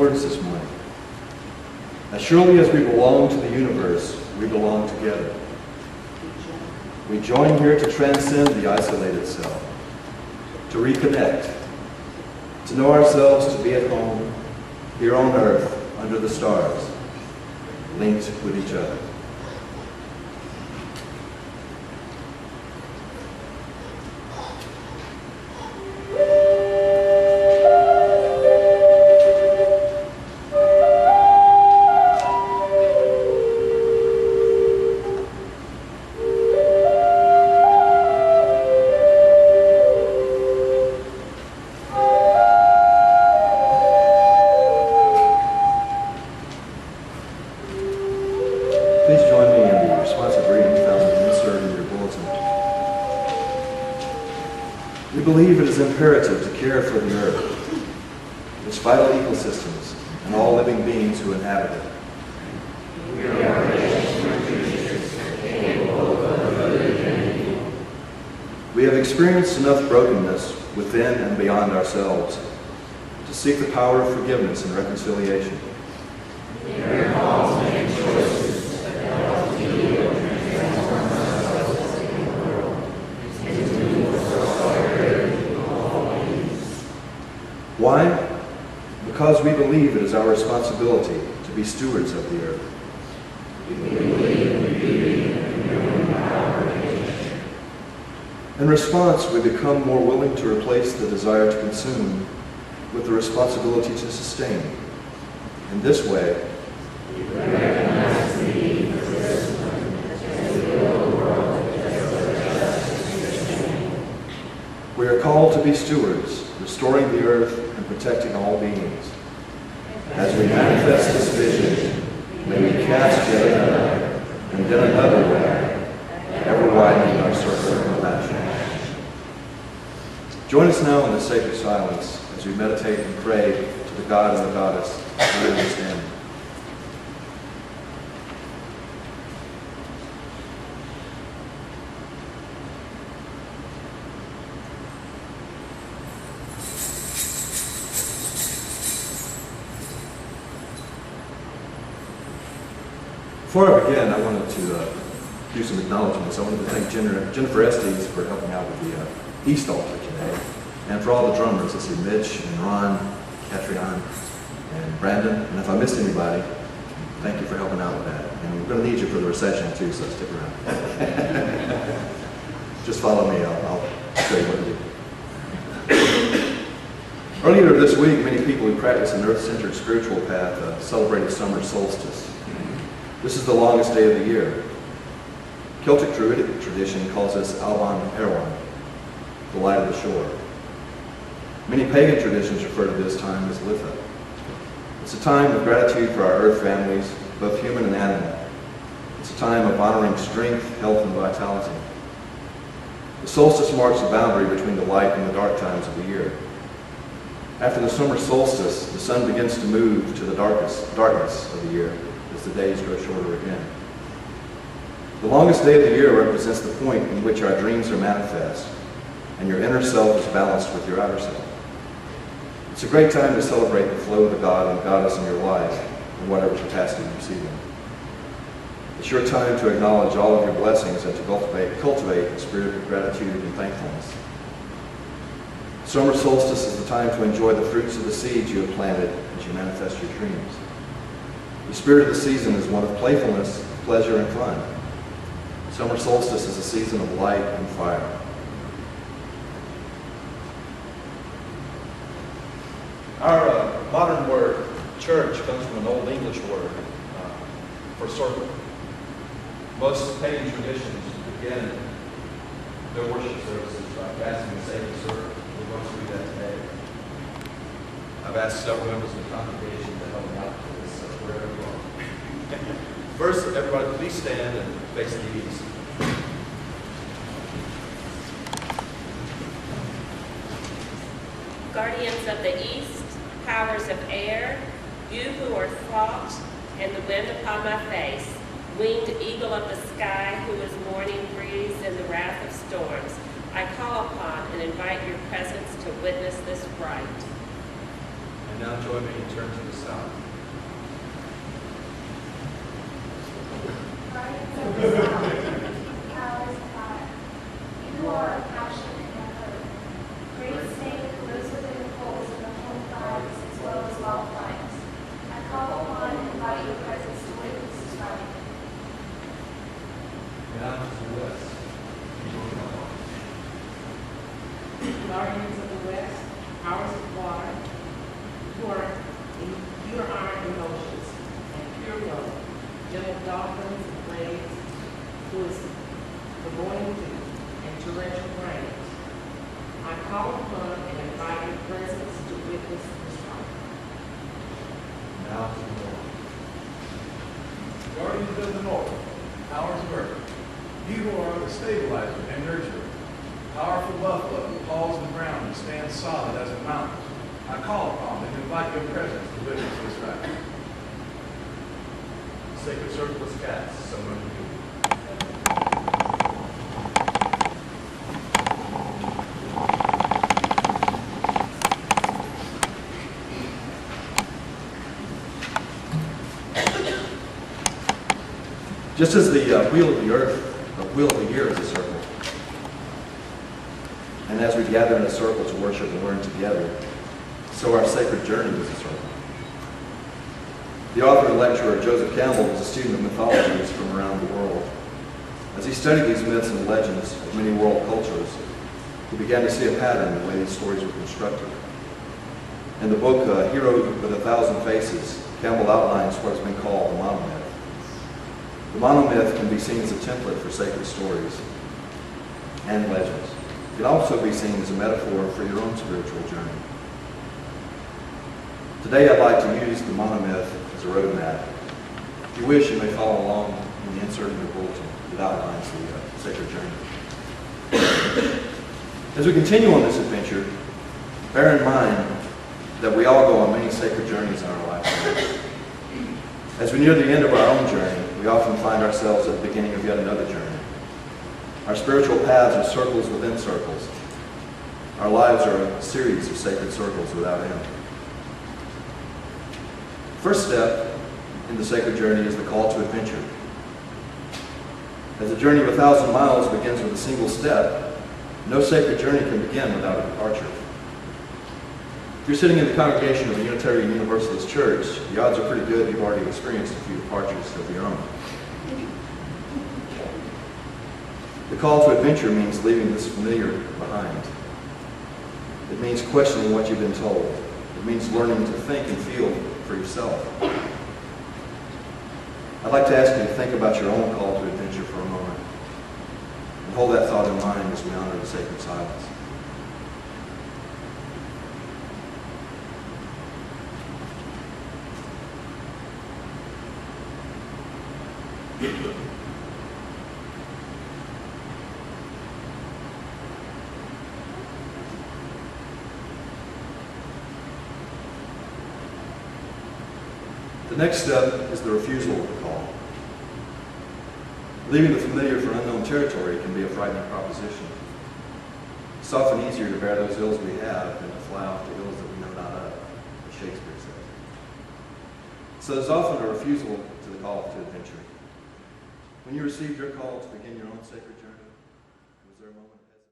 words this morning. As surely as we belong to the universe, we belong together. We join here to transcend the isolated self, to reconnect, to know ourselves to be at home, here on earth, under the stars, linked with each other. Imperative to care for the earth, its vital ecosystems, and all living beings who inhabit it. We are creatures capable of good and evil. We have experienced enough brokenness within and beyond ourselves to seek the power of forgiveness and reconciliation. We are called to make choices that help to heal and transform ourselves in the world into a solidarity. Why? Because we believe it is our responsibility to be stewards of the earth. We believe in the beauty and renewing power of nature. In response, we become more willing to replace the desire to consume with the responsibility to sustain. In this way, we recognize the need for discipline as we build a world that justice and sustain. We are called to be stewards, restoring the earth and protecting all beings. As we manifest this vision, may we cast yet another, and then another way, ever widening our circle of compassion. Join us now in the sacred silence as we meditate and pray to the God and the Goddess of understanding. Before I begin, I wanted to do some acknowledgments. I wanted to thank Jennifer Estes for helping out with the East altar today, and for all the drummers. I see Mitch and Ron, Catrion, and Brandon. And if I missed anybody, thank you for helping out with that. And we're going to need you for the recession too, so stick around. Just follow me. I'll show you what to do. Earlier this week, many people who practice an earth-centered spiritual path celebrated summer solstice. This is the longest day of the year. Celtic Druidic tradition calls this Alban Erwan, the light of the shore. Many pagan traditions refer to this time as Litha. It's a time of gratitude for our earth families, both human and animal. It's a time of honoring strength, health, and vitality. The solstice marks the boundary between the light and the dark times of the year. After the summer solstice, the sun begins to move to the darkness of the year, as the days grow shorter again. The longest day of the year represents the point in which our dreams are manifest, and your inner self is balanced with your outer self. It's a great time to celebrate the flow of the God and Goddess in your life, in whatever capacity you see them. It's your time to acknowledge all of your blessings and to cultivate a spirit of gratitude and thankfulness. Summer solstice is the time to enjoy the fruits of the seeds you have planted as you manifest your dreams. The spirit of the season is one of playfulness, pleasure, and fun. Summer solstice is a season of light and fire. Our modern word, church, comes from an Old English word for circle. Most pagan traditions begin their worship services by casting a sacred circle. We're going to do that today. I've asked several members of the congregation to help me out with this, so wherever you are. First, everybody please stand and face the east. Guardians of the east, powers of air, you who are thought and the wind upon my face, winged eagle of the sky who is morning breeze in the wrath of storms, I call upon and invite your presence to witness this rite. And now join me in turn to the south. Guardians of the South, powers of fire, you are our passion and our hope. Great snake who lives within the poles of the home fires as well as wildfires. I call upon and invite your presence to witness this right. Now to the west. Guardians of the West, powers of water, you are our emotions and pure love, gentle dolphins and waves, who is the morning dew and torrential rains. I call upon and invite your presence to witness this life. Now to the north. Guardians of the North, powers of earth, you who are the stabilizer and nurturer, powerful buffalo who paws the ground and stands solid as a mountain, I call upon and invite your presence to witness this rite. Sacred circle is cast, so move you. Just as the wheel of the earth, the wheel of the year is a circle, and as we gather in a circle to worship and learn together, so our sacred journey is a circle. The author and lecturer Joseph Campbell was a student of mythologies from around the world. As he studied these myths and legends of many world cultures, he began to see a pattern in the way these stories were constructed. In the book, Hero with 1,000 Faces, Campbell outlines what has been called the monomyth. The monomyth can be seen as a template for sacred stories and legends. It can also be seen as a metaphor for your own spiritual journey. Today I'd like to use the monomyth as a roadmap. If you wish, you may follow along in the insert in your bulletin that outlines the sacred journey. As we continue on this adventure, bear in mind that we all go on many sacred journeys in our lifetime. As we near the end of our own journey, we often find ourselves at the beginning of yet another journey. Our spiritual paths are circles within circles. Our lives are a series of sacred circles without end. First step in the sacred journey is the call to adventure. As the journey of 1,000 miles begins with a single step, no sacred journey can begin without a departure. If you're sitting in the congregation of a Unitarian Universalist church, the odds are pretty good you've already experienced a few departures of your own. The call to adventure means leaving this familiar behind. It means questioning what you've been told. It means learning to think and feel for yourself. I'd like to ask you to think about your own call to adventure for a moment. And hold that thought in mind as we honor the sacred silence. The next step is the refusal of the call. Leaving the familiar for unknown territory can be a frightening proposition. It's often easier to bear those ills we have than to fly off to ills that we know not of, as Shakespeare says. So there's often a refusal to the call to adventure. When you received your call to begin your own sacred journey,